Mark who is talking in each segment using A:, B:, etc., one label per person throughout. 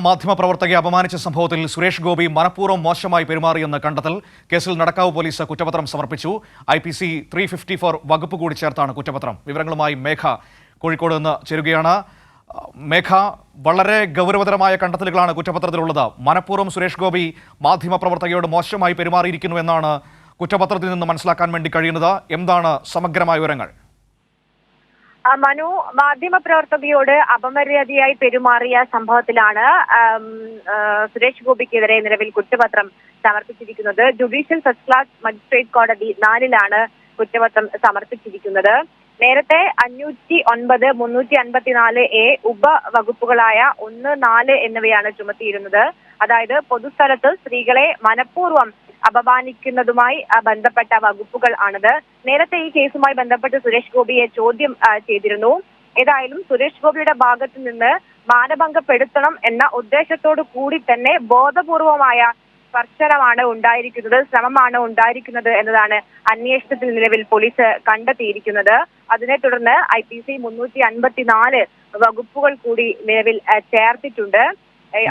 A: മാധ്യമപ്രവർത്തകയെ അപമാനിച്ച സംഭവത്തിൽ സുരേഷ് ഗോപി മനഃപൂർവ്വം മോശമായി പെരുമാറിയെന്ന് കണ്ടെത്തൽ. കേസിൽ നടക്കാവ് പോലീസ് കുറ്റപത്രം സമർപ്പിച്ചു. IPC 354 വകുപ്പ് കൂടി ചേർത്താണ് കുറ്റപത്രം. വിവരങ്ങളുമായി മേഘ കോഴിക്കോട് നിന്ന് ചേരുകയാണ്. മേഘ, വളരെ ഗൗരവതരമായ കണ്ടെത്തലുകളാണ് കുറ്റപത്രത്തിലുള്ളത്. മനഃപൂർവ്വം സുരേഷ് ഗോപി മാധ്യമപ്രവർത്തകയോട് മോശമായി പെരുമാറിയിരിക്കുന്നു എന്നാണ് കുറ്റപത്രത്തിൽ നിന്ന് മനസ്സിലാക്കാൻ വേണ്ടി കഴിയുന്നത്. എന്താണ് സമഗ്രമായ വിവരങ്ങൾ?
B: മനു, മാധ്യമപ്രവർത്തകയോട് അപമര്യാദയായി പെരുമാറിയ സംഭവത്തിലാണ് സുരേഷ് ഗോപിക്കെതിരെ നിലവിൽ കുറ്റപത്രം സമർപ്പിച്ചിരിക്കുന്നത്. ജുഡീഷ്യൽ ഫസ്റ്റ് ക്ലാസ് മജിസ്ട്രേറ്റ് കോടതി 4-ലാണ് കുറ്റപത്രം സമർപ്പിച്ചിരിക്കുന്നത്. നേരത്തെ 509, 354A ഉപവകുപ്പുകളായ 1, 4 എന്നിവയാണ് ചുമത്തിയിരുന്നത്. അതായത് പൊതുസ്ഥലത്ത് സ്ത്രീകളെ മനഃപൂർവ്വം അപമാനിക്കുന്നതുമായി ബന്ധപ്പെട്ട വകുപ്പുകൾ ആണിത്. നേരത്തെ ഈ കേസുമായി ബന്ധപ്പെട്ട് സുരേഷ് ഗോപിയെ ചോദ്യം ചെയ്തിരുന്നു. ഏതായാലും സുരേഷ് ഗോപിയുടെ ഭാഗത്തു നിന്ന് മാനഭംഗപ്പെടുത്തണം എന്ന ഉദ്ദേശത്തോടു കൂടി തന്നെ ബോധപൂർവമായ സ്പർശനമാണ് ഉണ്ടായിരിക്കുന്നത്, ശ്രമമാണ് ഉണ്ടായിരിക്കുന്നത് എന്നതാണ് അന്വേഷണത്തിൽ നിലവിൽ പോലീസ് കണ്ടെത്തിയിരിക്കുന്നത്. അതിനെ തുടർന്ന് IPC 354 വകുപ്പുകൾ കൂടി നിലവിൽ ചേർത്തിട്ടുണ്ട്.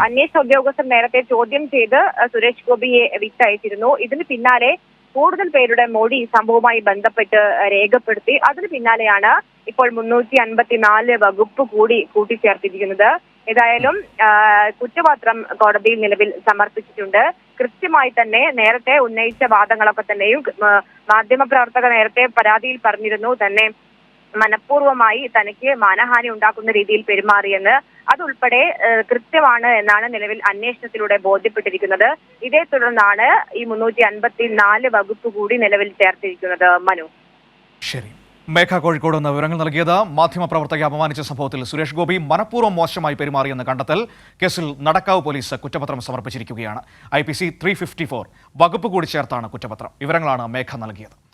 B: അന്വേഷണ ഉദ്യോഗസ്ഥർ നേരത്തെ ചോദ്യം ചെയ്ത് സുരേഷ് ഗോപിയെ വിട്ടയച്ചിരുന്നു. ഇതിന് പിന്നാലെ കൂടുതൽ പേരുടെ മൊഴി സംഭവവുമായി ബന്ധപ്പെട്ട് രേഖപ്പെടുത്തി. അതിന് പിന്നാലെയാണ് ഇപ്പോൾ 354 വകുപ്പ് കൂടി കൂട്ടിച്ചേർത്തിരിക്കുന്നത്. ഏതായാലും കുറ്റപത്രം കോടതിയിൽ നിലവിൽ സമർപ്പിച്ചിട്ടുണ്ട്. കൃത്യമായി തന്നെ നേരത്തെ ഉന്നയിച്ച വാദങ്ങളൊക്കെ തന്നെയും മാധ്യമപ്രവർത്തകർ നേരത്തെ പരാതിയിൽ പറഞ്ഞിരുന്നു തന്നെ മനഃപൂർവ്വമായി തനിക്ക് മാനഹാനി ഉണ്ടാക്കുന്ന രീതിയിൽ പെരുമാറിയെന്ന്. അതുൾപ്പെടെ കൃത്യമാണ് എന്നാണ് നിലവിൽ അന്വേഷണത്തിലൂടെ ബോധ്യപ്പെട്ടിരിക്കുന്നത്. ഇതേ തുടർന്നാണ് ഈ 354 വകുപ്പ് കൂടി നിലവിൽ ചേർത്തിരിക്കുന്നത്. മനു,
A: ശരി. മേഘ കോഴിക്കോട് നിന്ന് വിവരങ്ങൾ നൽകിയത്. മാധ്യമപ്രവർത്തകയെ അപമാനിച്ച സംഭവത്തിൽ സുരേഷ് ഗോപി മനഃപൂർവ്വം മോശമായി പെരുമാറിയെന്ന് കണ്ടെത്തൽ. കേസിൽ നടക്കാവ് പോലീസ് കുറ്റപത്രം സമർപ്പിച്ചിരിക്കുകയാണ്. IPC 354 വകുപ്പ് കൂടി ചേർത്താണ് കുറ്റപത്രം. വിവരങ്ങളാണ് മേഘ നൽകിയത്.